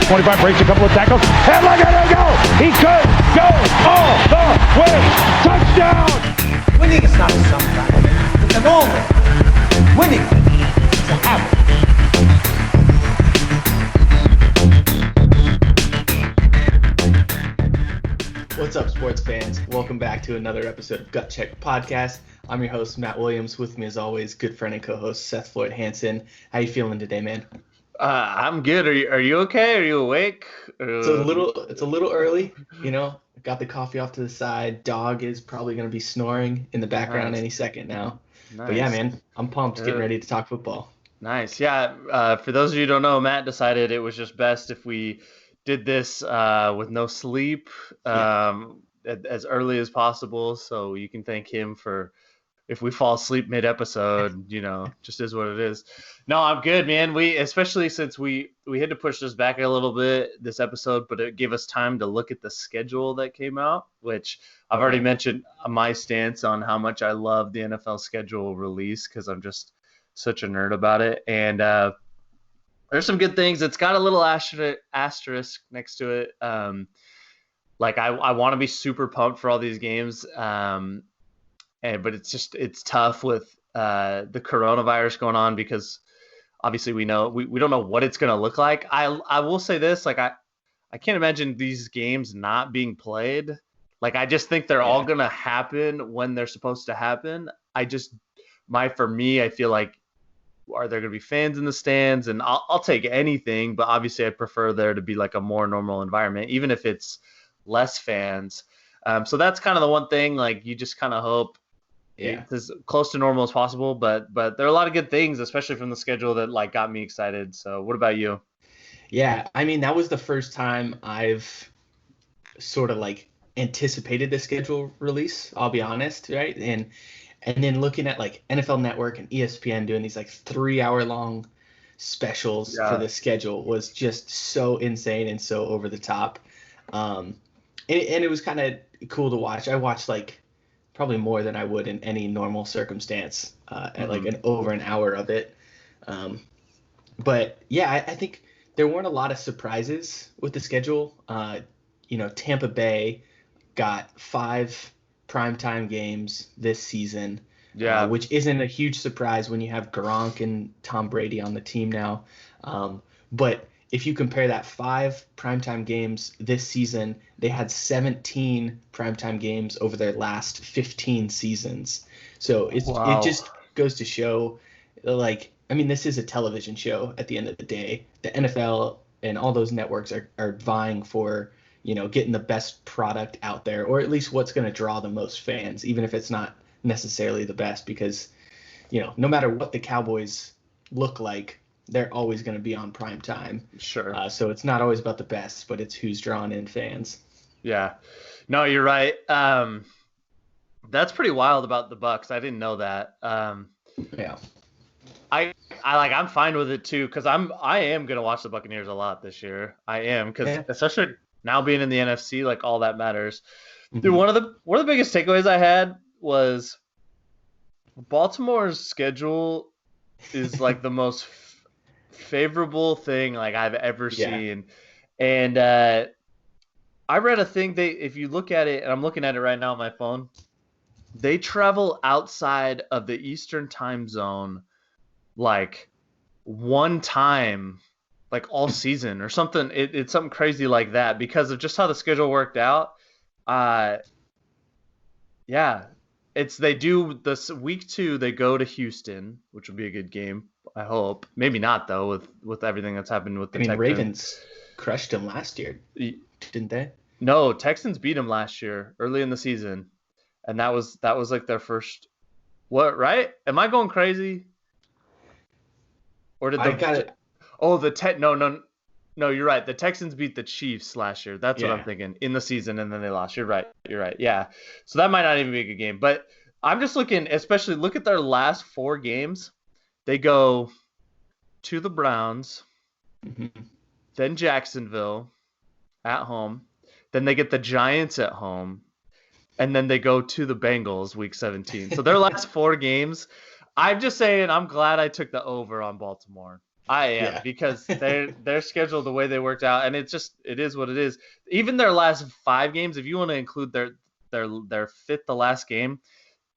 25, breaks a couple of tackles, and look at him go! He could go all the way! Touchdown! Winning is not a sometimes. It's an always. Winning is a habit. What's up, sports fans? Welcome back to another episode of Gut Check Podcast. I'm your host, Matt Williams. With me, as always, good friend and co-host Seth Floyd Hansen. How you feeling today, man? I'm good. Are you okay? Are you awake? It's a little early, you know. Got the coffee off to the side. Dog is probably going to be snoring in the background any second now. Nice. But yeah, man, I'm pumped, getting ready to talk football. Nice. Yeah. For those of you who don't know, Matt decided it was just best if we did this with no sleep as early as possible. So you can thank him for if we fall asleep mid-episode, just is what it is. No, I'm good, man. Especially since we had to push this back a little bit this episode, but it gave us time to look at the schedule that came out, which I've already mentioned my stance on how much I love the NFL schedule release because I'm just such a nerd about it. And there's some good things. It's got a little asterisk next to it. I want to be super pumped for all these games. But it's tough with the coronavirus going on because obviously we know we don't know what it's going to look like. I will say this, I can't imagine these games not being played. I just think they're all going to happen when they're supposed to happen. For me, I feel like, are there going to be fans in the stands? And I'll take anything, but obviously I prefer there to be a more normal environment, even if it's less fans. So that's kind of the one thing, you just kind of hope it's as close to normal as possible. But there are a lot of good things, especially from the schedule that got me excited. So what about you? Yeah, I mean, that was the first time I've sort of anticipated the schedule release, I'll be honest, right? And then looking at NFL Network and ESPN doing these 3-hour long specials for the schedule was just so insane and so over the top. And it was kind of cool to watch. I watched probably more than I would in any normal circumstance at over an hour of it. But yeah, I think there weren't a lot of surprises with the schedule. Tampa Bay got 5 primetime games this season, which isn't a huge surprise when you have Gronk and Tom Brady on the team now. But if you compare that 5 primetime games this season, they had 17 primetime games over their last 15 seasons. So it just goes to show, this is a television show at the end of the day. The NFL and all those networks are vying for, getting the best product out there, or at least what's going to draw the most fans, even if it's not necessarily the best, because, no matter what the Cowboys look like, they're always going to be on prime time. Sure. So it's not always about the best, but it's who's drawing in fans. Yeah. No, you're right. That's pretty wild about the Bucs. I didn't know that. Yeah. I'm fine with it too, because I am gonna watch the Buccaneers a lot this year. I am, because especially now being in the NFC, all that matters. Mm-hmm. Dude, one of the biggest takeaways I had was Baltimore's schedule is the most favorable thing I've ever seen. And I read a thing, if you look at it, and I'm looking at it right now on my phone, they travel outside of the Eastern time zone one time all season or something. It's something crazy like that because of just how the schedule worked out. They do this week 2, they go to Houston, which will be a good game, I hope. Maybe not though, with everything that's happened with the Texans. Ravens crushed them last year, didn't they? No, Texans beat them last year early in the season, and that was their first. What, right? Am I going crazy? Or did I got it? Oh, no, you're right. The Texans beat the Chiefs last year. That's what I'm thinking, in the season, and then they lost. You're right. Yeah. So that might not even be a good game. But I'm just looking, especially look at their last 4 games. They go to the Browns, then Jacksonville at home, then they get the Giants at home, and then they go to the Bengals week 17. So their last 4 games, I'm just saying I'm glad I took the over on Baltimore. I am Yeah. because they're scheduled the way they worked out, and it is what it is. Even their last 5 games, if you want to include their fifth to last game,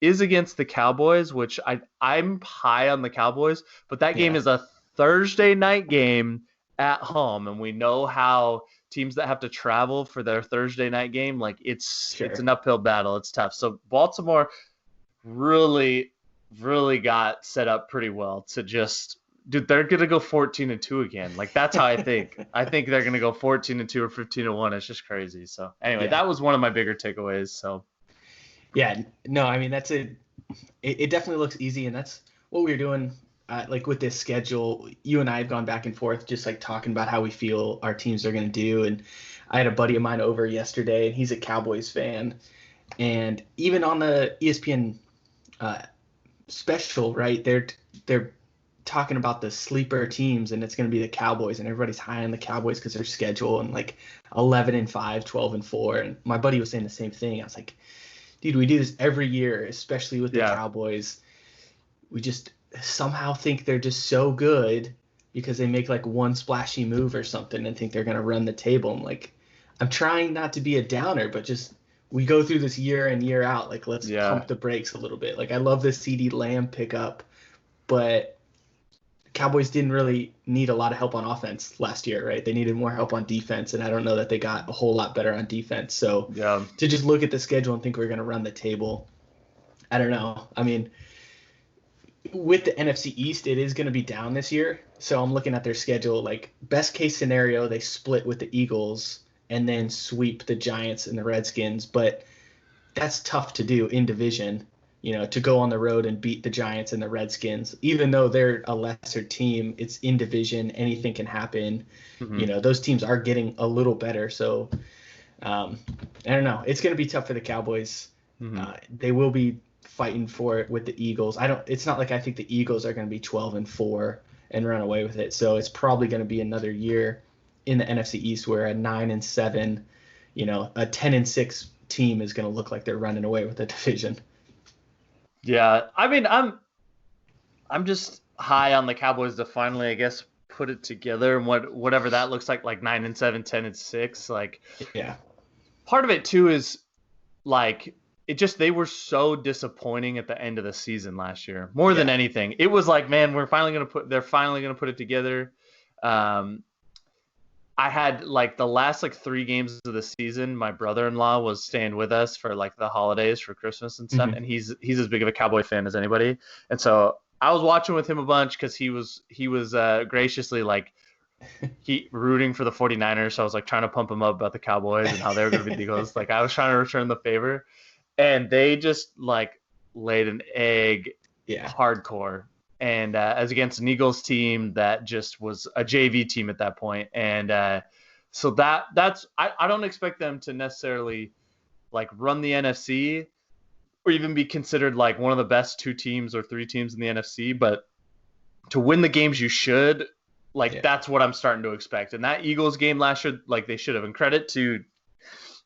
is against the Cowboys, which I'm high on the Cowboys, but that game Yeah. is a Thursday night game at home, and we know how teams that have to travel for their Thursday night game, like it's Sure. an uphill battle. It's tough. So Baltimore really, really got set up pretty well to just, dude, they're gonna go 14-2 again. Like that's how I think. I think they're gonna go 14-2 or 15-1. It's just crazy. So anyway, Yeah. that was one of my bigger takeaways. So Yeah, no, I mean it definitely looks easy, and that's what we were doing. Like with this schedule, you and I have gone back and forth, just like talking about how we feel our teams are going to do. And I had a buddy of mine over yesterday, and he's a Cowboys fan. And even on the ESPN special, right? They're talking about the sleeper teams, and it's going to be the Cowboys, and everybody's high on the Cowboys because their schedule and like 11-5, 12-4. And my buddy was saying the same thing. I was like, dude, we do this every year, especially with the Cowboys. We just somehow think they're just so good because they make like one splashy move or something and think they're going to run the table. I'm trying not to be a downer, but just we go through this year in, year out. Like, let's pump the brakes a little bit. Like, I love this CD Lamb pickup, but Cowboys didn't really need a lot of help on offense last year, right? They needed more help on defense, and I don't know that they got a whole lot better on defense. So to just look at the schedule and think we're going to run the table, I don't know. I mean, with the NFC East, it is going to be down this year. So I'm looking at their schedule. Like, best case scenario, they split with the Eagles and then sweep the Giants and the Redskins. But that's tough to do in division, to go on the road and beat the Giants and the Redskins. Even though they're a lesser team, it's in division. Anything can happen. Mm-hmm. Those teams are getting a little better. So I don't know. It's going to be tough for the Cowboys. Mm-hmm. They will be fighting for it with the Eagles. It's not like I think the Eagles are going to be 12-4 and run away with it. So it's probably going to be another year in the NFC East where a 9-7, a 10-6 team is going to look like they're running away with the division. Yeah, I mean, I'm just high on the Cowboys to finally, I guess, put it together, and whatever that looks like 9-7, 10-6. Like, yeah, part of it too is like they were so disappointing at the end of the season last year. More than anything, it was like, man, they're finally gonna put it together. I had like the last 3 games of the season, my brother-in-law was staying with us for like the holidays for Christmas and stuff. Mm-hmm. And he's as big of a Cowboy fan as anybody. And so I was watching with him a bunch because he was graciously rooting for the 49ers. So I was like trying to pump him up about the Cowboys and how they were going to be the Eagles. Like I was trying to return the favor, and they just laid an egg hardcore. And as against an Eagles team that just was a JV team at that point. And so that's I don't expect them to necessarily run the NFC or even be considered one of the best 2 teams or 3 teams in the NFC. But to win the games you should, that's what I'm starting to expect. And that Eagles game last year, they should have. And credit to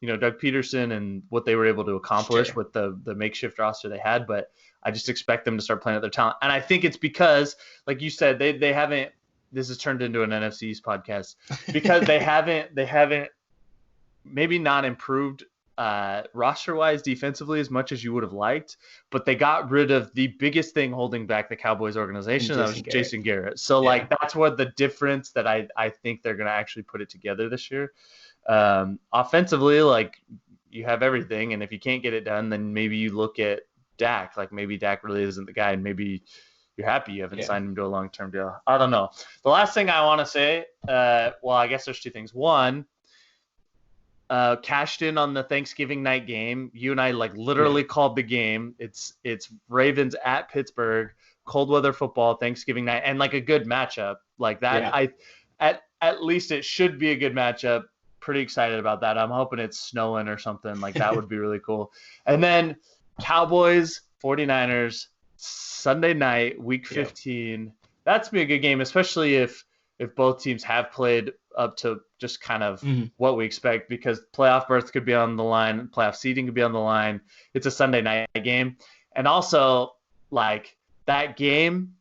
Doug Peterson and what they were able to accomplish with the makeshift roster they had. But I just expect them to start playing at their talent. And I think it's because, like you said, they haven't – this has turned into an NFC East podcast because they haven't maybe not improved roster-wise defensively as much as you would have liked, but they got rid of the biggest thing holding back the Cowboys organization, that was Jason Garrett. So, that's what the difference that I think they're going to actually put it together this year. Offensively, you have everything, and if you can't get it done, then maybe you look at Dak. Maybe Dak really isn't the guy, and maybe you're happy you haven't signed him to a long-term deal. I don't know. The last thing I want to say, I guess there's 2 things. One, cashed in on the Thanksgiving night game. You and I literally called the game. It's Ravens at Pittsburgh, cold weather football, Thanksgiving night, and a good matchup like that. Yeah. At least it should be a good matchup. Pretty excited about that. I'm hoping it's snowing or something. That would be really cool. And then Cowboys, 49ers, Sunday night, week 15. That's be a good game, especially if both teams have played up to just kind of what we expect, because playoff berth could be on the line, playoff seeding could be on the line. It's a Sunday night game. And also, that game,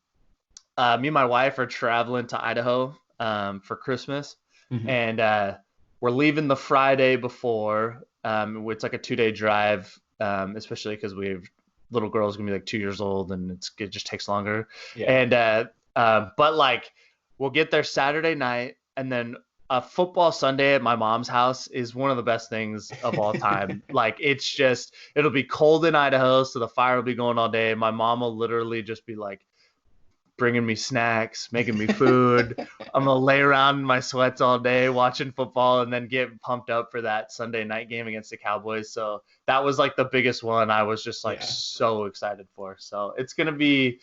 me and my wife are traveling to Idaho for Christmas, Mhm. and we're leaving the Friday before. It's like a 2-day drive, especially because we have little girls gonna be like 2 years old, and it just takes longer. Yeah. And but like we'll get there Saturday night, and then a football Sunday at my mom's house is one of the best things of all time. Like it'll be cold in Idaho, so the fire will be going all day. My mom will literally just be like bringing me snacks, making me food. I'm gonna lay around in my sweats all day watching football, and then get pumped up for that Sunday night game against the Cowboys. So that was like the biggest one. I was just like so excited for. So it's gonna be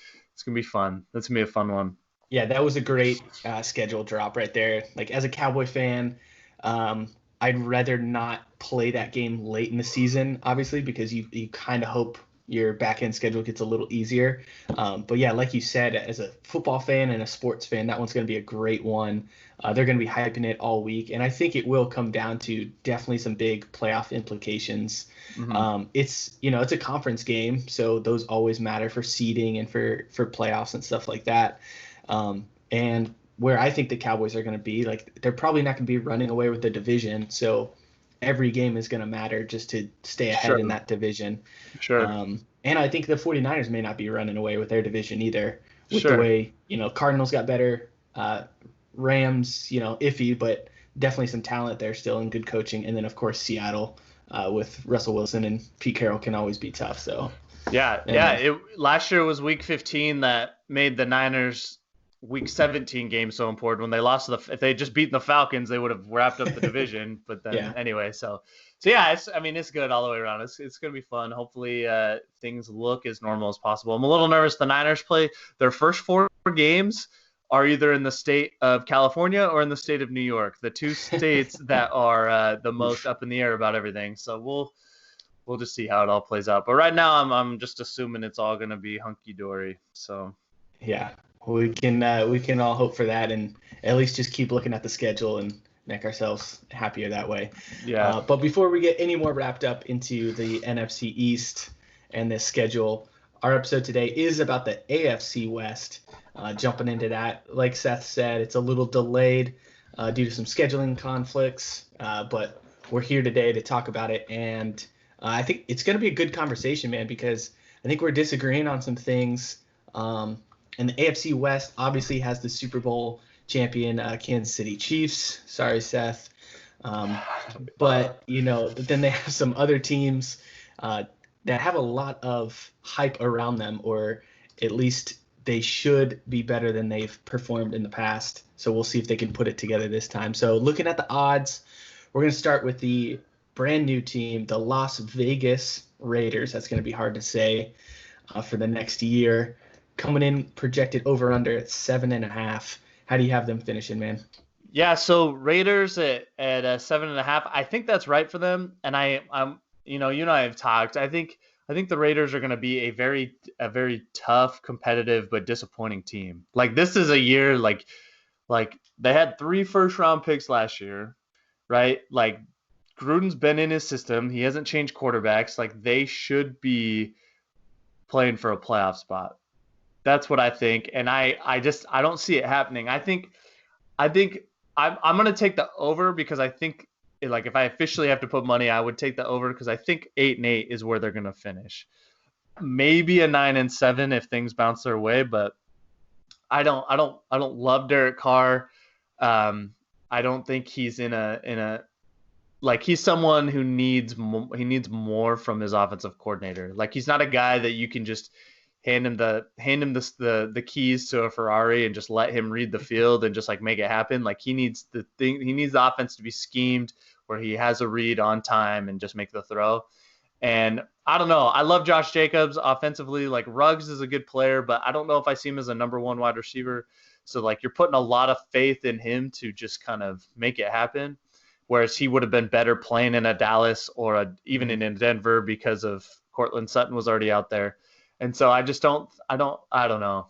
fun. That's gonna be a fun one. Yeah, that was a great schedule drop right there. Like as a Cowboy fan, I'd rather not play that game late in the season, obviously, because you kind of hope your back end schedule gets a little easier. But yeah, like you said, as a football fan and a sports fan, that one's going to be a great one. They're going to be hyping it all week, and I think it will come down to definitely some big playoff implications. It's a conference game, so those always matter for seeding and for playoffs and stuff like that. And where I think the Cowboys are going to be, like they're probably not going to be running away with the division, so every game is going to matter just to stay ahead in that division. Sure. And I think the 49ers may not be running away with their division either, with the way, Cardinals got better, Rams, iffy, but definitely some talent there still and good coaching. And then, of course, Seattle with Russell Wilson and Pete Carroll can always be tough. So last year was Week 15 that made the Niners Week 17 game so important. When they lost if they had just beaten the Falcons, they would have wrapped up the division. But then anyway, so yeah, it's good all the way around. It's gonna be fun. Hopefully things look as normal as possible. I'm a little nervous. The Niners play their first 4 games are either in the state of California or in the state of New York, the 2 states that are the most up in the air about everything. So we'll just see how it all plays out. But right now I'm just assuming it's all gonna be hunky dory. So yeah. We can all hope for that, and at least just keep looking at the schedule and make ourselves happier that way. Yeah. But before we get any more wrapped up into the NFC East and this schedule, our episode today is about the AFC West. Jumping into that, like Seth said, it's a little delayed due to some scheduling conflicts, but we're here today to talk about it, and I think it's going to be a good conversation, man, because I think we're disagreeing on some things. And the AFC West obviously has the Super Bowl champion Kansas City Chiefs. Sorry, Seth. But, then they have some other teams that have a lot of hype around them, or at least they should be better than they've performed in the past. So we'll see if they can put it together this time. So looking at the odds, we're going to start with the brand new team, the Las Vegas Raiders. That's going to be hard to say for the next year. Coming in projected over under at 7.5. How do you have them finishing, man? Yeah, so Raiders at 7.5. I think that's right for them. And I'm you and I have talked. I think the Raiders are going to be a very tough, competitive, but disappointing team. Like this is a year like they had 3 first-round picks last year, right? Like Gruden's been in his system. He hasn't changed quarterbacks. Like they should be playing for a playoff spot. That's what I think, and I don't see it happening. I think I'm gonna take the over because I think like if I officially have to put money, I would take the over because I think 8-8 is where they're gonna finish. Maybe a 9-7 if things bounce their way, but I don't love Derek Carr. I don't think he's in a like he's someone who needs more from his offensive coordinator. Like he's not a guy that you can just hand him the keys to a Ferrari and just let him read the field and just like make it happen. Like he needs the offense to be schemed where he has a read on time and just make the throw. And I don't know. I love Josh Jacobs offensively. Like Ruggs is a good player, but I don't know if I see him as a number 1 wide receiver. So like you're putting a lot of faith in him to just kind of make it happen. Whereas he would have been better playing in a Dallas or even in Denver because of Cortland Sutton was already out there. And so I just don't know.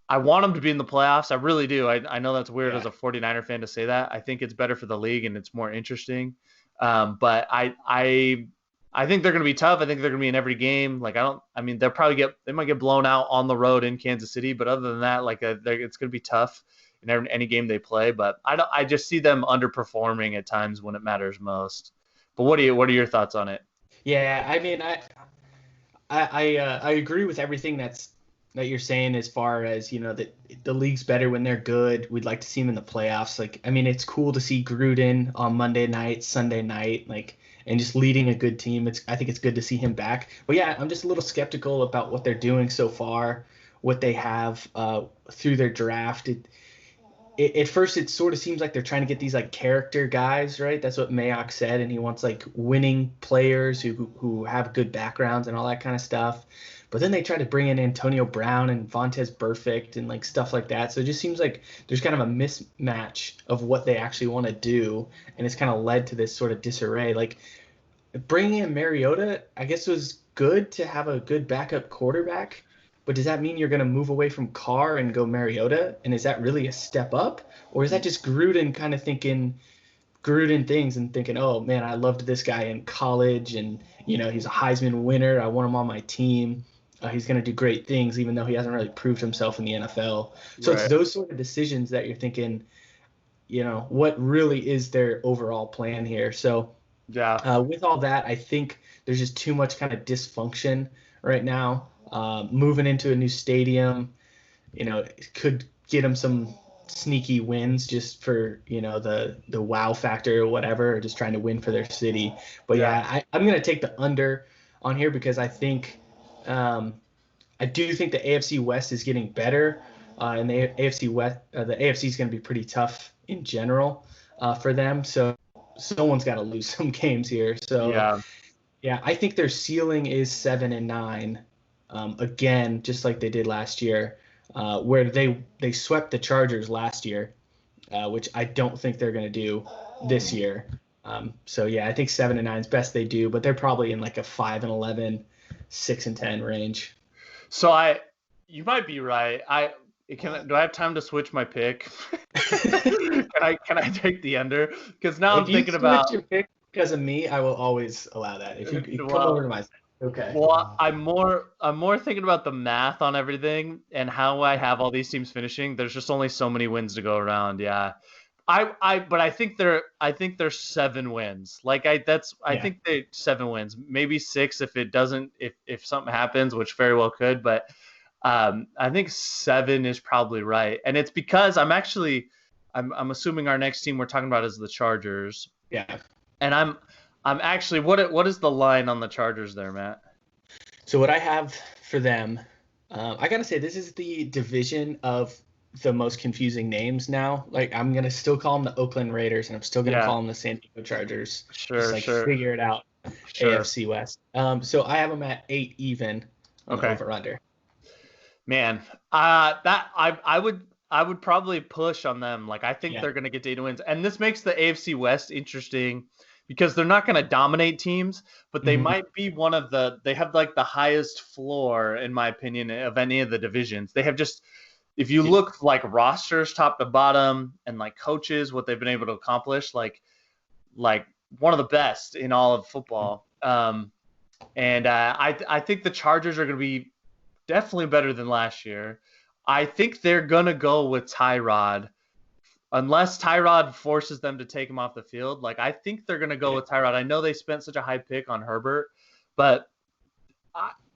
I want them to be in the playoffs. I really do. I know that's weird as a 49er fan to say that. I think it's better for the league and it's more interesting. But I I think they're going to be tough. I think they're going to be in every game. Like I mean, they might get blown out on the road in Kansas City, but other than that, like it's going to be tough in any game they play. But I just see them underperforming at times when it matters most. But what are your thoughts on it? Yeah, I mean, I agree with everything that you're saying as far as, that the league's better when they're good. We'd like to see them in the playoffs. Like, I mean, it's cool to see Gruden on Monday night, Sunday night, like, and just leading a good team. I think it's good to see him back. But yeah, I'm just a little skeptical about what they're doing so far, what they have through their draft. At first, it sort of seems like they're trying to get these like character guys, right? That's what Mayock said, and he wants like winning players who have good backgrounds and all that kind of stuff. But then they try to bring in Antonio Brown and Vontaze Burfict and like stuff like that. So it just seems like there's kind of a mismatch of what they actually want to do, and it's kind of led to this sort of disarray. Like bringing in Mariota, I guess it was good to have a good backup quarterback. But does that mean you're going to move away from Carr and go Mariota? And is that really a step up? Or is that just Gruden kind of thinking Gruden things and thinking, oh, man, I loved this guy in college and, he's a Heisman winner. I want him on my team. He's going to do great things, even though he hasn't really proved himself in the NFL. So It's those sort of decisions that you're thinking, what really is their overall plan here? So with all that, I think there's just too much kind of dysfunction right now. Moving into a new stadium, it could get them some sneaky wins just for, the wow factor or whatever, or just trying to win for their city. But I'm going to take the under on here because I think I do think the AFC West is getting better, and the AFC West, the AFC is going to be pretty tough in general for them. So someone's got to lose some games here. So I think their ceiling is 7-9. Again, just like they did last year, where they swept the Chargers last year, which I don't think they're going to do this year. I think 7-9 is best they do, but they're probably in like a 5-11, 6-10 range. So you might be right. Do I have time to switch my pick? Can I take the under? Because now I'm thinking about your pick because of me. I will always allow that. If you come over to my side. Okay. Well, I'm more thinking about the math on everything and how I have all these teams finishing. There's just only so many wins to go around. Yeah. But I think they're 7 wins. Like I think they 7 wins, maybe 6 if something happens, which very well could. But I think 7 is probably right, and it's because I'm assuming our next team we're talking about is the Chargers. Yeah. And I'm actually what is the line on the Chargers there, Matt? So what I have for them, I gotta say this is the division of the most confusing names now. Like I'm gonna still call them the Oakland Raiders, and I'm still gonna call them the San Diego Chargers. Sure. Figure it out. Sure. AFC West. So I have them at 8 even. Over under. Man, that I would probably push on them. Like I think they're gonna get to 8 wins, and this makes the AFC West interesting. Because they're not going to dominate teams, but they might be they have like the highest floor, in my opinion, of any of the divisions. They have just, if you look like rosters top to bottom and like coaches, what they've been able to accomplish, like one of the best in all of football. And I think the Chargers are going to be definitely better than last year. I think they're going to go with Tyrod. Unless Tyrod forces them to take him off the field, like I think they're going to go with Tyrod. I know they spent such a high pick on Herbert, but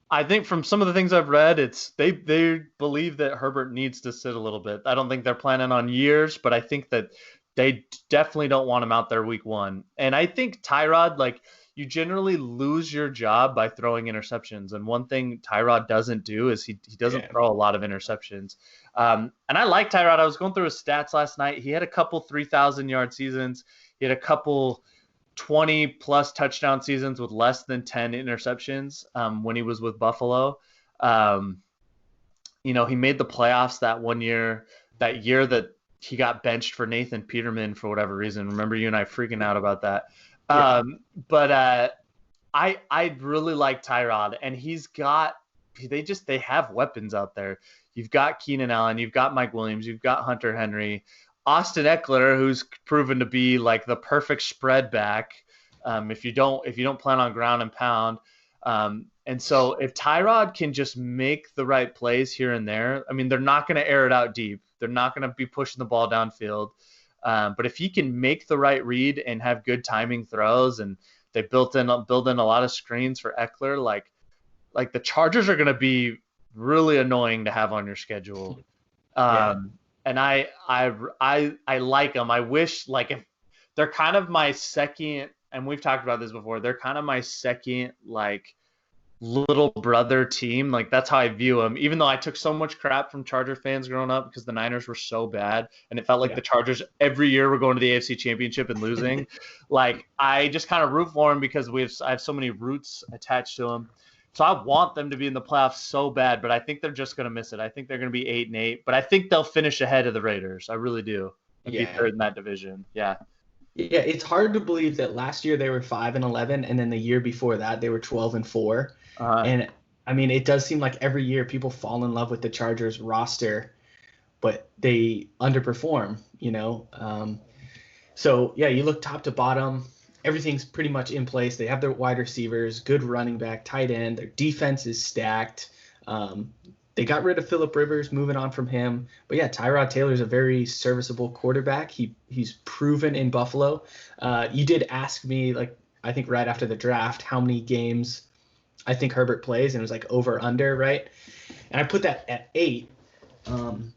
I think from some of the things I've read, they believe that Herbert needs to sit a little bit. I don't think they're planning on years, but I think that they definitely don't want him out there week 1. And I think Tyrod, like you generally lose your job by throwing interceptions. And one thing Tyrod doesn't do is he doesn't throw a lot of interceptions. And I like Tyrod. I was going through his stats last night. He had a couple 3,000-yard seasons. He had a couple 20-plus touchdown seasons with less than 10 interceptions when he was with Buffalo. He made the playoffs that year that he got benched for Nathan Peterman for whatever reason. Remember you and I freaking out about that. But I really like Tyrod, and they have weapons out there. You've got Keenan Allen, you've got Mike Williams, you've got Hunter Henry, Austin Eckler, who's proven to be like the perfect spread back. if you don't plan on ground and pound. And so if Tyrod can just make the right plays here and there, I mean, they're not going to air it out deep. They're not going to be pushing the ball downfield. But if he can make the right read and have good timing throws, and they build in a lot of screens for Eckler, like the Chargers are going to be really annoying to have on your schedule. And I like them. I wish, like, if they're kind of my second, and we've talked about this before, they're kind of my second, like, little brother team. Like, that's how I view them, even though I took so much crap from Charger fans growing up because the Niners were so bad and it felt like the Chargers every year were going to the AFC Championship and losing. Like, I just kind of root for them because I have so many roots attached to them. So I want them to be in the playoffs so bad, but I think they're just going to miss it. I think they're going to be 8-8, but I think they'll finish ahead of the Raiders. I really do. Be third in that division. Yeah, it's hard to believe that last year they were 5-11, and then the year before that they were 12-4. And I mean, it does seem like every year people fall in love with the Chargers roster, but they underperform, you know? So yeah, you look top to bottom, everything's pretty much in place. They have their wide receivers, good running back, tight end. Their defense is stacked. They got rid of Phillip Rivers, moving on from him. But yeah, Tyrod Taylor's a very serviceable quarterback. He's proven in Buffalo. You did ask me, like, I think right after the draft, how many games I think Herbert plays, and it was like over under, right? And I put that at 8. And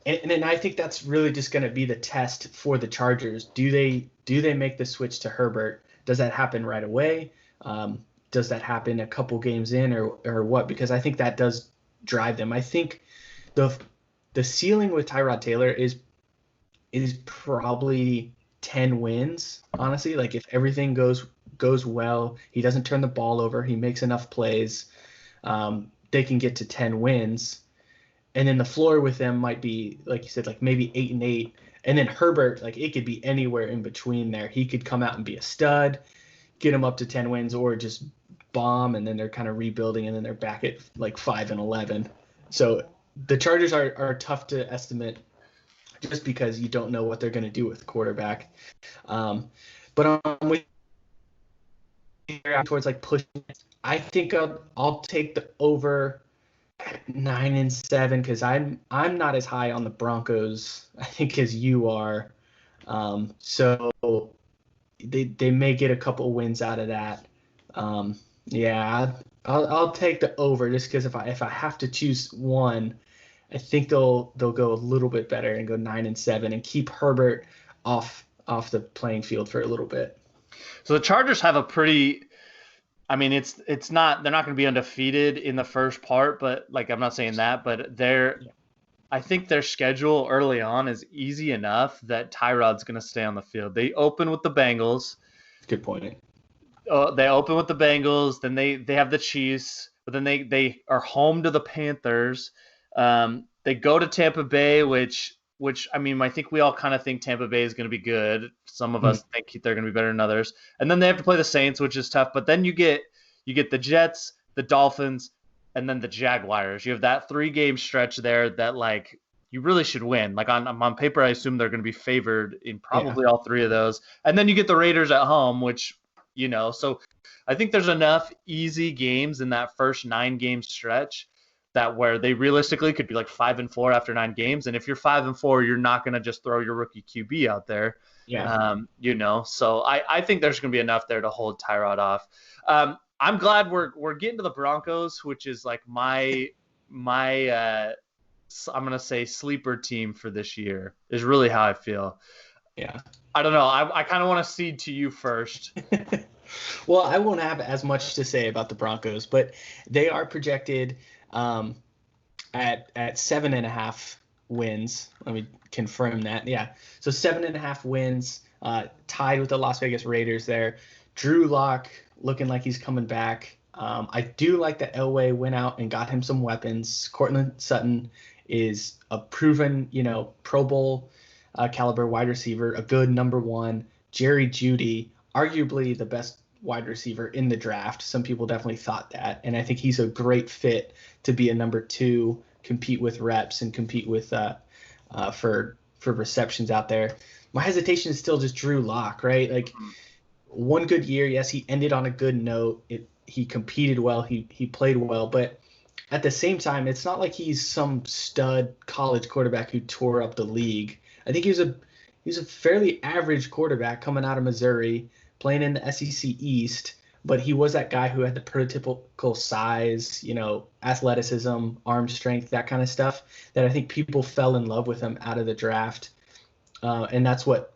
I think that's really just going to be the test for the Chargers. Do they make the switch to Herbert? Does that happen right away? Does that happen a couple games in, or what? Because I think that does drive them. I think the ceiling with Tyrod Taylor is probably 10 wins, honestly. Like, if everything goes well, he doesn't turn the ball over, he makes enough plays, they can get to 10 wins. And then the floor with them might be, like you said, like maybe 8-8. And then Herbert, like, it could be anywhere in between there. He could come out and be a stud, get him up to 10 wins, or just bomb, and then they're kind of rebuilding, and then they're back at like 5-11. So the Chargers are tough to estimate just because you don't know what they're going to do with the quarterback. But I'm with towards like pushing. I think I'll take the over 9-7 because I'm not as high on the Broncos, I think, as you are. So they may get a couple wins out of that. I'll take the over just because if I have to choose one, I think they'll go a little bit better and go 9-7 and keep Herbert off the playing field for a little bit. So the Chargers have a pretty, I mean, it's not, they're not going to be undefeated in the first part, but like, I'm not saying that, but I think their schedule early on is easy enough that Tyrod's going to stay on the field. They open with the Bengals. Good point. They open with the Bengals, then they have the Chiefs, but then they are home to the Panthers. They go to Tampa Bay, which I mean, I think we all kind of think Tampa Bay is going to be good. Some of us think they're going to be better than others. And then they have to play the Saints, which is tough. But then you get the Jets, the Dolphins, and then the Jaguars. You have that 3-game stretch there that, like, you really should win. Like, on paper, I assume they're going to be favored in probably all 3 of those. And then you get the Raiders at home, which, you know, so I think there's enough easy games in that first 9-game stretch that where they realistically could be like 5-4 after 9 games. And if you're 5-4, you're not going to just throw your rookie QB out there. Yeah. You know, so I think there's going to be enough there to hold Tyrod off. I'm glad we're getting to the Broncos, which is like my I'm going to say sleeper team for this year is really how I feel. Yeah. I don't know. I kind of want to cede to you first. Well, I won't have as much to say about the Broncos, but they are projected at 7.5 wins. Let me confirm that. Yeah. So 7.5 wins, tied with the Las Vegas Raiders there. Drew Lock looking like he's coming back. I do like that Elway went out and got him some weapons. Cortland Sutton is a proven, Pro Bowl caliber wide receiver, a good number 1. Jerry Jeudy, arguably the best wide receiver in the draft. Some people definitely thought that, and I think he's a great fit to be a number 2, compete with reps and compete with for receptions out there. My hesitation is still just Drew Lock, right? Like, one good year. Yes, he ended on a good note. He competed well. He played well, but at the same time, it's not like he's some stud college quarterback who tore up the league. I think he was a fairly average quarterback coming out of Missouri, playing in the SEC East, but he was that guy who had the prototypical size, athleticism, arm strength, that kind of stuff that I think people fell in love with him out of the draft. And that's what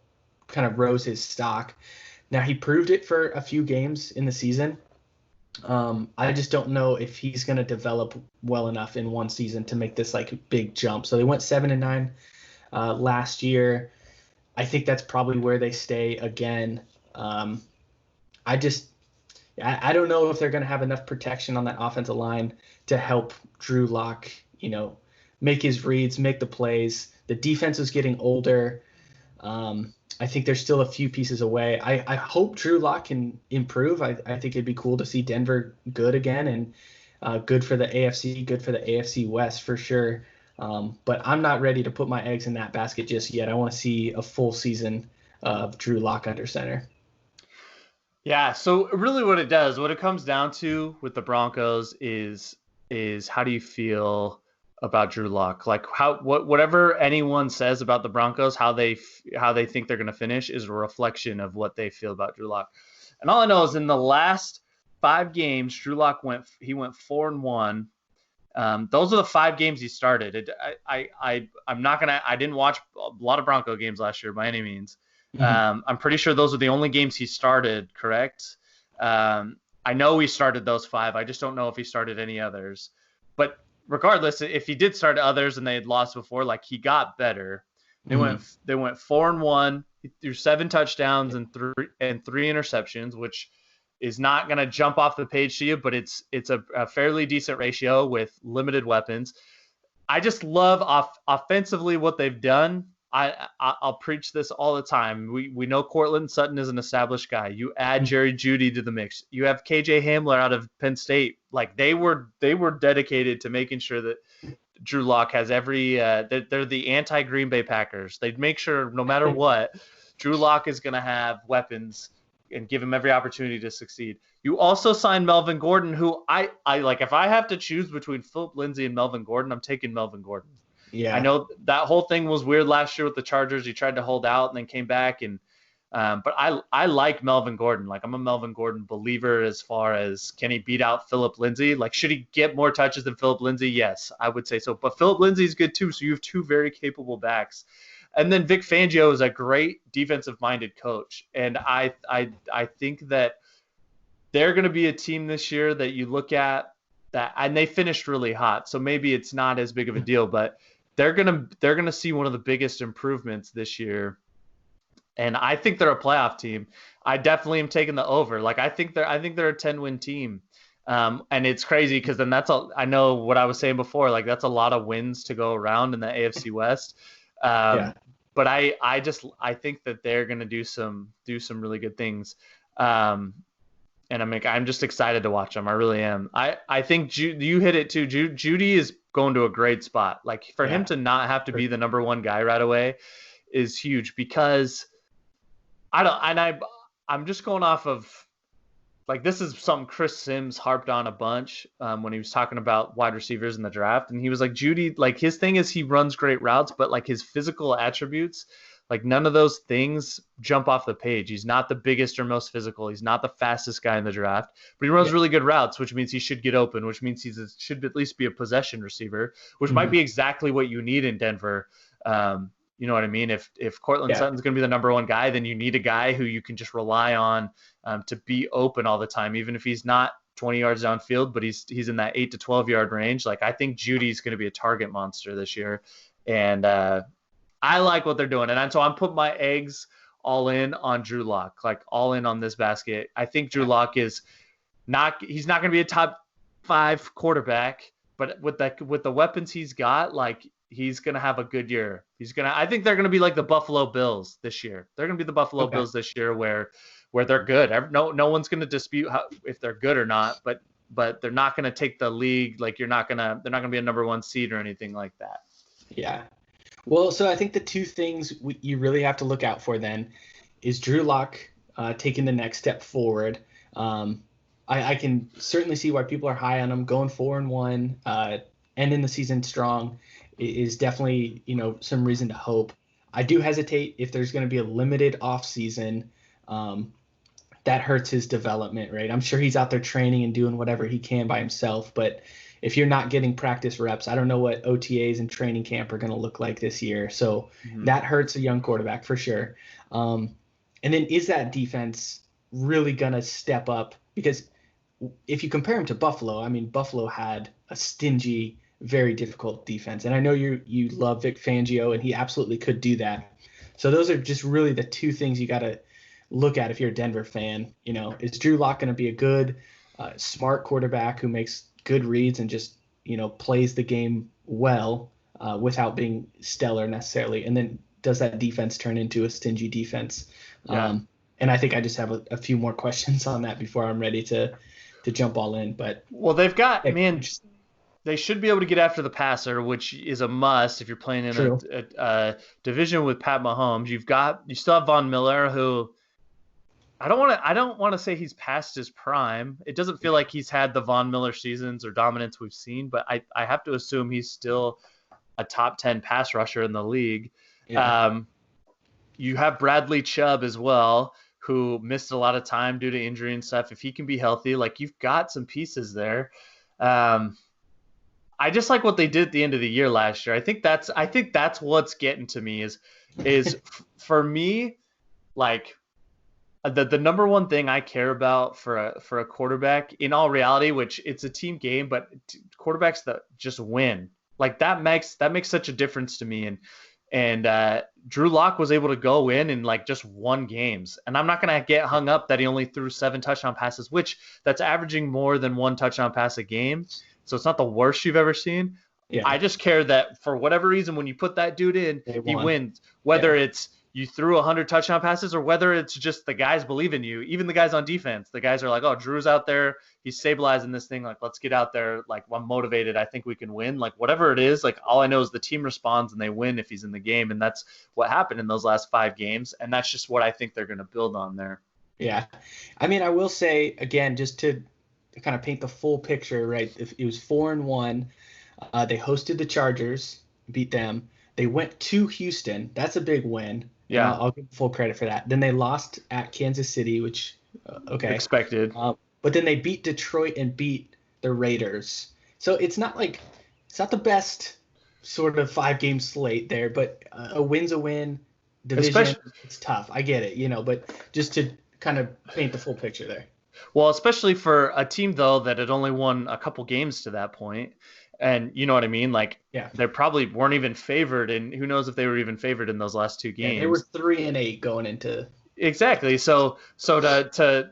kind of rose his stock. Now, he proved it for a few games in the season. I just don't know if he's going to develop well enough in one season to make this like big jump. So they went 7-9 last year. I think that's probably where they stay again. I don't know if they're going to have enough protection on that offensive line to help Drew Lock, make his reads, make the plays. The defense is getting older. I think there's still a few pieces away. I hope Drew Lock can improve. I think it'd be cool to see Denver good again and good for the AFC, good for the AFC West for sure. But I'm not ready to put my eggs in that basket just yet. I want to see a full season of Drew Lock under center. Yeah, so really what it comes down to with the Broncos is how do you feel about Drew Lock? Like whatever anyone says about the Broncos, how they think they're going to finish is a reflection of what they feel about Drew Lock. And all I know is in the last 5 games, Drew Lock went 4-1. Those are the 5 games he started. I didn't watch a lot of Bronco games last year by any means. Mm-hmm. I'm pretty sure those are the only games he started, correct? I know he started those 5. I just don't know if he started any others. But regardless, if he did start others and they had lost before, like he got better. They went 4-1. He threw 7 touchdowns and 3 interceptions, which is not going to jump off the page to you, but it's a fairly decent ratio with limited weapons. I just love offensively what they've done. I'll preach this all the time. We know Cortland Sutton is an established guy. You add Jerry Jeudy to the mix. You have KJ Hamler out of Penn State. Like they were dedicated to making sure that Drew Lock has every. They're the anti-Green Bay Packers. They'd make sure no matter what, Drew Lock is going to have weapons and give him every opportunity to succeed. You also signed Melvin Gordon, who I like. If I have to choose between Philip Lindsay and Melvin Gordon, I'm taking Melvin Gordon. Yeah, I know that whole thing was weird last year with the Chargers. He tried to hold out and then came back, and but I like Melvin Gordon. Like I'm a Melvin Gordon believer as far as can he beat out Philip Lindsay? Like should he get more touches than Philip Lindsay? Yes, I would say so. But Philip Lindsay is good too. So you have 2 very capable backs, and then Vic Fangio is a great defensive-minded coach, and I think that they're going to be a team this year that you look at that, and they finished really hot. So maybe it's not as big of a deal, but they're gonna see one of the biggest improvements this year, and I think they're a playoff team. I definitely am taking the over. Like I think they're a 10-win team, and it's crazy because then I know what I was saying before. Like that's a lot of wins to go around in the AFC West. Yeah. But I think that they're gonna do some really good things, and I'm just excited to watch them. I really am. I think you hit it too. Jeudy is going to a great spot. Like for him to not have to be the number 1 guy right away is huge because I'm just going off of like this is something Chris Sims harped on a bunch when he was talking about wide receivers in the draft, and he was like Jeudy, like his thing is he runs great routes, but like his physical attributes, like none of those things jump off the page. He's not the biggest or most physical. He's not the fastest guy in the draft, but he runs really good routes, which means he should get open, which means he should at least be a possession receiver, which might be exactly what you need in Denver. You know what I mean? If Cortland Sutton's going to be the number 1 guy, then you need a guy who you can just rely on to be open all the time, even if he's not 20 yards downfield, but he's in that 8 to 12 yard range. Like I think Judy's going to be a target monster this year, and I like what they're doing, and so I'm putting my eggs all in on Drew Lock, like all in on this basket. I think Drew Lock he's not going to be a top 5 quarterback, but with the weapons he's got, like he's going to have a good year. I think they're going to be like the Buffalo Bills this year. They're going to be the Buffalo Bills this year where they're good. No one's going to dispute if they're good or not, but they're not going to take the league. Like they're not going to be a number 1 seed or anything like that. Yeah. Well, so I think the 2 things you really have to look out for then is Drew Lock taking the next step forward. I can certainly see why people are high on him. Going 4-1, ending the season strong is definitely, some reason to hope. I do hesitate if there's going to be a limited off season. That hurts his development, right? I'm sure he's out there training and doing whatever he can by himself, but if you're not getting practice reps, I don't know what OTAs and training camp are going to look like this year. So that hurts a young quarterback for sure. And then is that defense really going to step up? Because if you compare him to Buffalo, I mean, Buffalo had a stingy, very difficult defense. And I know you love Vic Fangio, and he absolutely could do that. So those are just really the two things you got to look at if you're a Denver fan. Is Drew Lock going to be a good, smart quarterback who makes good reads and just, plays the game well without being stellar necessarily? And then does that defense turn into a stingy defense? Yeah. And I think I just have a few more questions on that before I'm ready to jump all in. But they've got, they should be able to get after the passer, which is a must if you're playing in a division with Pat Mahomes. You still have Von Miller, who I don't want to say he's past his prime. It doesn't feel like he's had the Von Miller seasons or dominance we've seen, but I have to assume he's still a top 10 pass rusher in the league. Yeah. You have Bradley Chubb as well, who missed a lot of time due to injury and stuff. If he can be healthy, you've got some pieces there. I just like what they did at the end of the year last year. I think that's what's getting to me is for me, the number one thing I care about for a quarterback, in all reality, which it's a team game, but quarterbacks that just win, that makes such a difference to me. And Drew Lock was able to go in and just won games. And I'm not going to get hung up that he only threw 7 touchdown passes, which that's averaging more than 1 touchdown pass a game. So it's not the worst you've ever seen. Yeah. I just care that for whatever reason, when you put that dude in, he wins. Whether it's you threw 100 touchdown passes or whether it's just the guys believe in you. Even the guys on defense, the guys are like, oh, Drew's out there. He's stabilizing this thing. Let's get out there. I'm motivated. I think we can win. Whatever it is, all I know is the team responds and they win if he's in the game. And that's what happened in those last 5 games. And that's just what I think they're going to build on there. Yeah. I mean, I will say, again, just to kind of paint the full picture, right? If it was 4-1, they hosted the Chargers, beat them. They went to Houston. That's a big win. Yeah, I'll give full credit for that. Then they lost at Kansas City, which expected. But then they beat Detroit and beat the Raiders. So it's not the best sort of 5-game slate there, but a win's a win. Division, it's tough. I get it, but just to kind of paint the full picture there. Well, especially for a team though that had only won a couple games to that point. And you know what I mean? They probably weren't even favored, and who knows if they were even favored in those last 2 games. Yeah, they were 3-8 going into. Exactly. So to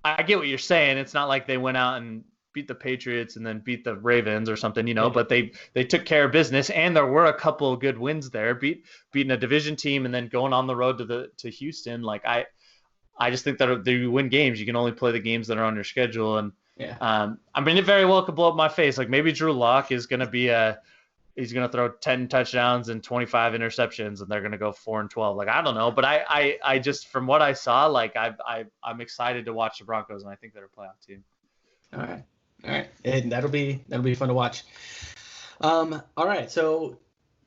I get what you're saying. It's not like they went out and beat the Patriots and then beat the Ravens or something, but they took care of business, and there were a couple of good wins there, beating a division team and then going on the road to Houston. I just think that they win games. You can only play the games that are on your schedule, and I mean, it very well could blow up my face. Maybe Drew Lock is going to he's going to throw 10 touchdowns and 25 interceptions, and they're going to go 4-12. I don't know, but I just, from what I saw, I'm excited to watch the Broncos, and I think they're a playoff team. All right, and that'll be fun to watch. All right, so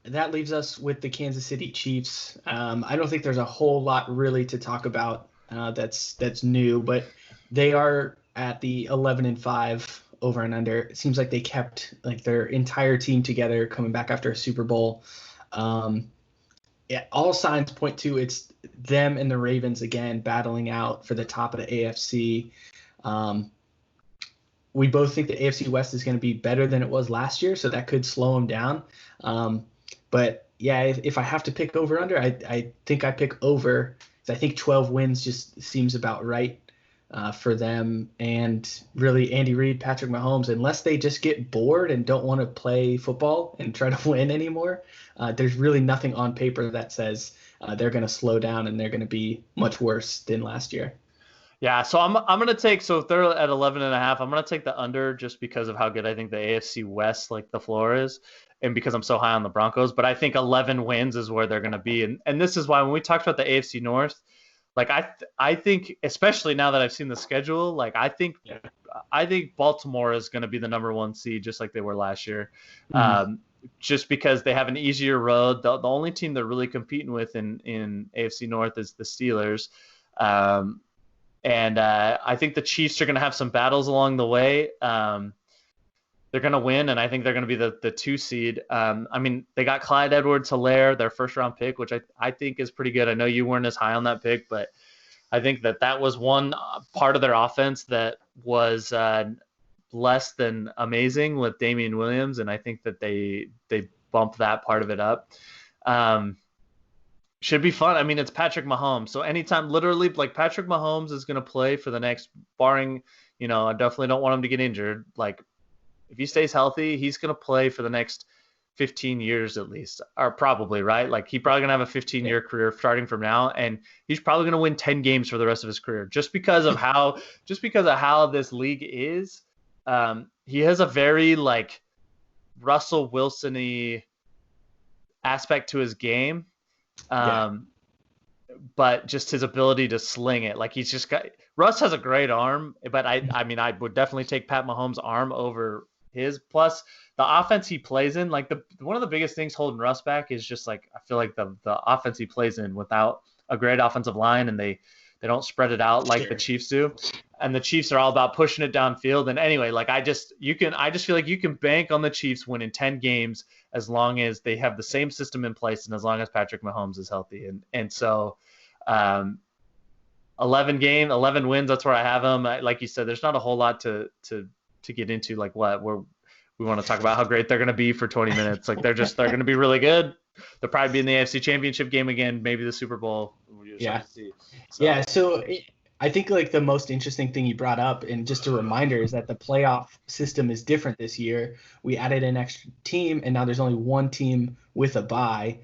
that leaves us with the Kansas City Chiefs. I don't think there's a whole lot really to talk about that's new, but they are at the 11-5 over and under. It seems like they kept their entire team together coming back after a Super Bowl. All signs point to it's them and the Ravens again battling out for the top of the AFC. We both think the AFC West is going to be better than it was last year, so that could slow them down. But yeah, if I have to pick over under, I think I pick over. I think 12 wins just seems about right for them. And really, Andy Reid, Patrick Mahomes, unless they just get bored and don't want to play football and try to win anymore, there's really nothing on paper that says they're going to slow down and they're going to be much worse than last year. Yeah, so I'm going to take, so if they're at 11.5, I'm going to take the under just because of how good I think the AFC West, the floor is, and because I'm so high on the Broncos. But I think 11 wins is where they're going to be. And this is why when we talked about the AFC North, Like I think, especially now that I've seen the schedule, like I think Baltimore is going to be the number 1 seed, just like they were last year. Just because they have an easier road. The only team they're really competing with in AFC North is the Steelers. And I think the Chiefs are going to have some battles along the way. They're going to win, and I think they're going to be the 2 seed. I mean, they got Clyde Edwards-Helaire, their first-round pick, which I think is pretty good. I know you weren't as high on that pick, but I think that was one part of their offense that was less than amazing with Damian Williams, and I think that they bumped that part of it up. Should be fun. I mean, it's Patrick Mahomes, so anytime, literally, like Patrick Mahomes is going to play for the next, barring, I definitely don't want him to get injured. Like, if he stays healthy, he's going to play for the next 15 years at least, or probably, right? Like, he's probably going to have a 15-year career starting from now, and he's probably going to win 10 games for the rest of his career just because of how this league is. He has a very, like, Russell Wilson-y aspect to his game, but just his ability to sling it. Like, he's just got – Russ has a great arm, but I mean, I would definitely take Pat Mahomes' arm over his. Plus, the offense he plays in, like, one of the biggest things holding Russ back is just, like, I feel like the offense he plays in without a great offensive line, and they don't spread it out like the Chiefs do. And the Chiefs are all about pushing it downfield. And anyway, like, I just feel like you can bank on the Chiefs winning 10 games as long as they have the same system in place and as long as Patrick Mahomes is healthy. And so 11 wins, that's where I have them. Like you said, there's not a whole lot to get into, like we want to talk about how great they're going to be for 20 minutes. Like, they're going to be really good. They'll probably be in the AFC Championship game again, maybe the Super Bowl. So I think, like, the most interesting thing you brought up, and just a reminder, is that the playoff system is different this year. We added an extra team, and now there's only 1 team with a bye.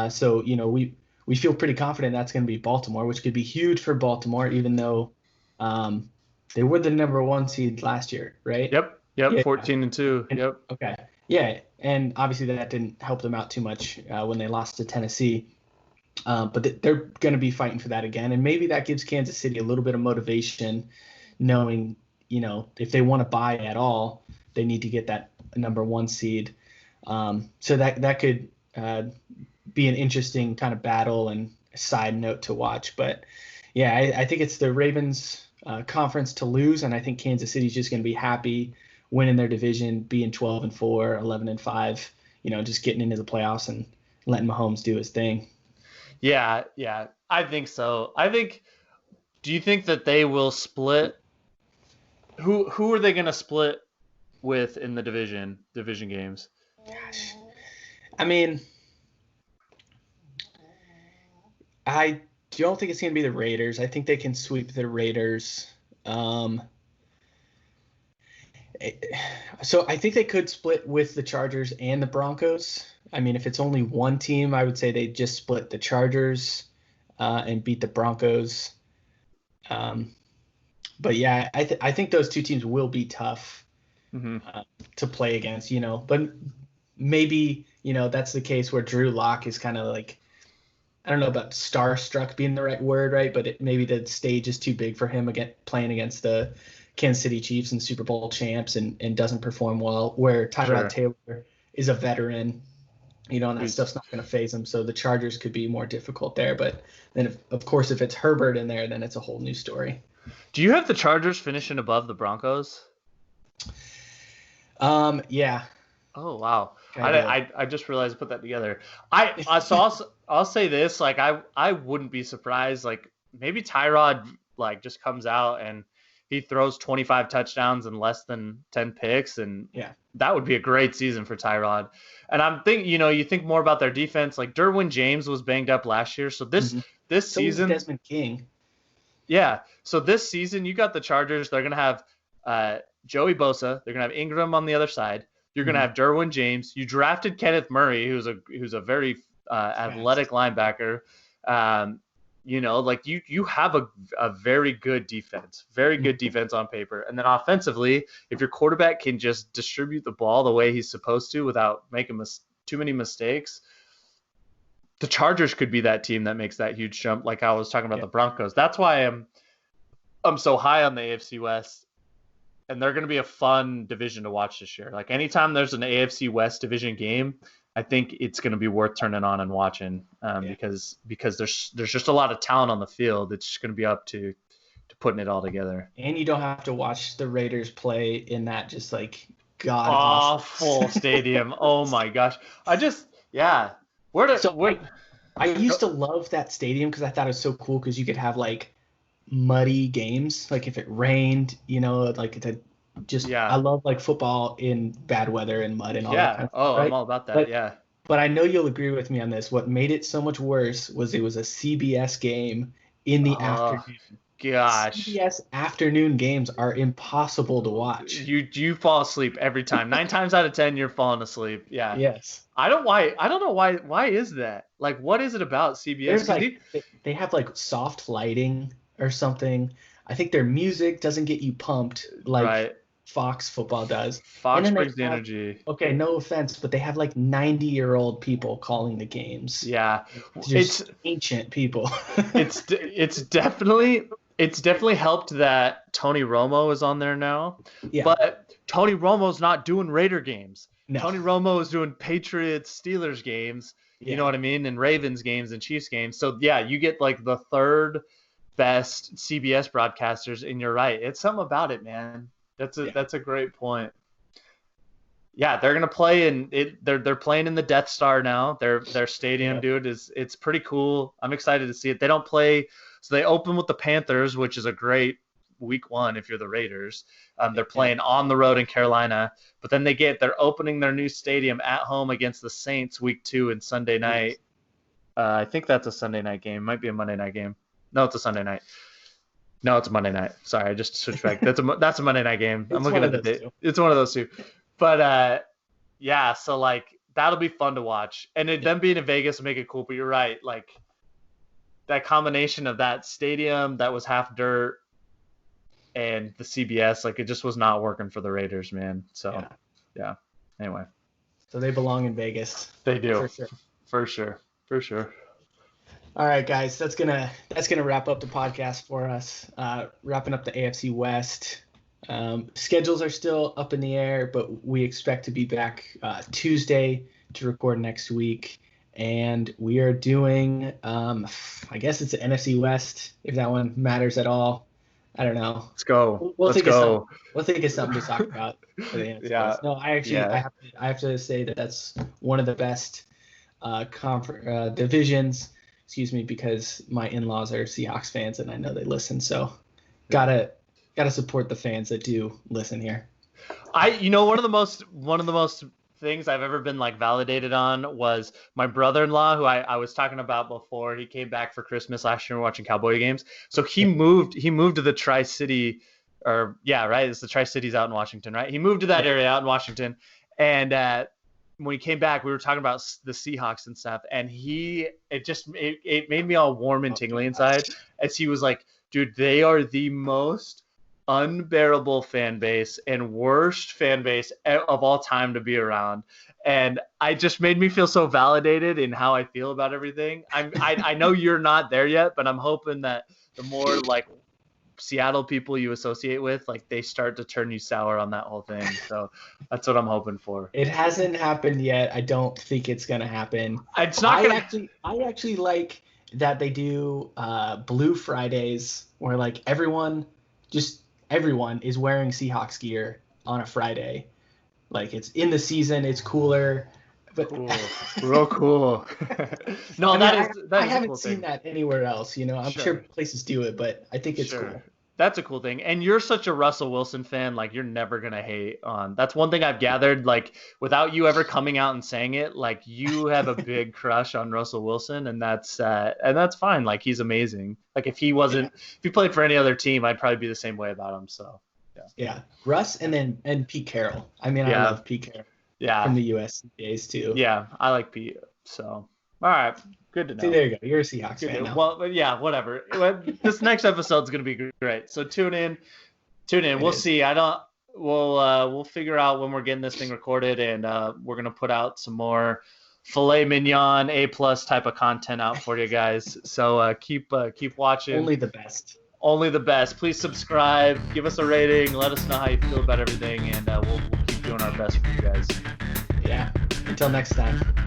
So, we feel pretty confident that's going to be Baltimore, which could be huge for Baltimore, even though they were the number 1 seed last year, right? Yep. Yeah. 14-2. Yep. Okay. Yeah, and obviously that didn't help them out too much when they lost to Tennessee. But they're going to be fighting for that again, and maybe that gives Kansas City a little bit of motivation, knowing, if they want to buy at all, they need to get that number 1 seed. So that could be an interesting kind of battle and side note to watch. But yeah, I think it's the Ravens' conference to lose, and I think Kansas City's just going to be happy winning their division, being 12-4, 11-5, just getting into the playoffs and letting Mahomes do his thing. Yeah, I think so. Do you think that they will split? Who are they going to split with in the division games? Gosh. I mean, I don't think it's going to be the Raiders. I think they can sweep the Raiders. So I think they could split with the Chargers and the Broncos. I mean, if it's only 1 team, I would say they just split the Chargers and beat the Broncos. But yeah, I think those 2 teams will be tough to play against, But maybe, that's the case where Drew Lock is kind of like, I don't know about starstruck being the right word, right? But maybe the stage is too big for him playing against the Kansas City Chiefs and Super Bowl champs and doesn't perform well, where Tyrod Taylor is a veteran, and that stuff's not going to phase him. So the Chargers could be more difficult there. But then, of course, if it's Herbert in there, then it's a whole new story. Do you have the Chargers finishing above the Broncos? Yeah. Oh, wow. I just realized I put that together. I'll say this, like, I wouldn't be surprised, like, maybe Tyrod, like, just comes out and he throws 25 touchdowns and less than 10 picks, and that would be a great season for Tyrod. And I'm thinking, you think more about their defense. Like, Derwin James was banged up last year, so this season, Desmond King. Yeah, so this season you got the Chargers. They're gonna have Joey Bosa. They're gonna have Ingram on the other side. You're gonna have Derwin James. You drafted Kenneth Murray, who's a very athletic linebacker. Like you have a very good defense on paper. And then offensively, if your quarterback can just distribute the ball the way he's supposed to without making too many mistakes, the Chargers could be that team that makes that huge jump, like I was talking about the Broncos. That's why I'm so high on the AFC West, and they're going to be a fun division to watch this year. Like anytime there's an AFC West division game, I think it's going to be worth turning on and watching because there's just a lot of talent on the field. It's just going to be up to putting it all together. And you don't have to watch the Raiders play in that just like god awful stadium. Oh my gosh. I used to love that stadium because I thought it was so cool because you could have like muddy games, like if it rained, like I love like football in bad weather and mud and all that kind of stuff, right? I'm all about that. But I know you'll agree with me on this. What made it so much worse was it was a CBS game in the afternoon. Gosh. CBS afternoon games are impossible to watch. You fall asleep every time. 9 times out of 10 you're falling asleep. Yeah. Yes. I don't know why is that? Like what is it about CBS? They have like soft lighting or something. I think their music doesn't get you pumped like Fox football does. Fox brings the energy. Okay, no offense, but they have like 90-year-old people calling the games. Yeah. Just ancient people. It's definitely helped that Tony Romo is on there now. Yeah. But Tony Romo's not doing Raider games. No. Tony Romo is doing Patriots, Steelers games. Yeah. You know what I mean? And Ravens games and Chiefs games. So yeah, you get like the third best CBS broadcasters, and you're right. It's something about it, man. That's a great point. Yeah, they're gonna play they're playing in the Death Star now. Their stadium, dude, it's pretty cool. I'm excited to see it. They don't play, so they open with the Panthers, which is a great week 1 if you're the Raiders. They're playing on the road in Carolina, but then they're opening their new stadium at home against the Saints week 2 and Sunday night. I think that's a Sunday night game. Might be a Monday night game. No, it's a Sunday night. No, it's a Monday night. Sorry, I just switched back. That's a Monday night game. I'm looking at the date. It's one of those two. But so like that'll be fun to watch. And them being in Vegas will make it cool. But you're right, like that combination of that stadium that was half dirt and the CBS, like it just was not working for the Raiders, man. So yeah. Anyway. So they belong in Vegas. They do. For sure. All right, guys, that's gonna wrap up the podcast for us. Wrapping up the AFC West. Schedules are still up in the air, but we expect to be back Tuesday to record next week. And we are doing, I guess it's the NFC West, if that one matters at all. I don't know. Let's go. We'll think of something to talk about for the NFC West. No, I have to say that's one of the best divisions. Excuse me, because my in-laws are Seahawks fans and I know they listen. So gotta support the fans that do listen here. One of the most things I've ever been like validated on was my brother-in-law, who I was talking about before. He came back for Christmas last year watching Cowboy games. So he moved to the Tri-City, it's the Tri-Cities out in Washington, right? He moved to that area out in Washington, and when he came back, we were talking about the Seahawks and stuff, and it made me all warm and tingly inside as he was like, dude, they are the most unbearable fan base and worst fan base of all time to be around. And I just made me feel so validated in how I feel about everything. I know you're not there yet, but I'm hoping that the more like Seattle people you associate with, like they start to turn you sour on that whole thing. So that's what I'm hoping for. It hasn't happened yet. I don't think it's gonna happen. It's not I actually like that they do Blue Fridays where like everyone is wearing Seahawks gear on a Friday. Like it's in the season, it's cooler. But cool. Real cool. No, I haven't seen that anywhere else. I'm sure places do it, but I think it's cool. That's a cool thing. And you're such a Russell Wilson fan, like you're never gonna hate on. That's one thing I've gathered, like without you ever coming out and saying it, like you have a big crush on Russell Wilson, and that's fine. Like he's amazing. Like if he played for any other team, I'd probably be the same way about him. So yeah. Russ and Pete Carroll. I mean, I love Pete Carroll. Yeah. From the US days too. Yeah, I like Pete. So, all right, good to know. See, there you go. You're a Seahawks fan now. Well, yeah, whatever. This next episode's gonna be great. So tune in. We'll see. We'll figure out when we're getting this thing recorded, and we're gonna put out some more filet mignon, A+ type of content out for you guys. So keep watching. Only the best. Only the best. Please subscribe, give us a rating, let us know how you feel about everything, and we'll keep doing our best for you guys. Yeah. Until next time.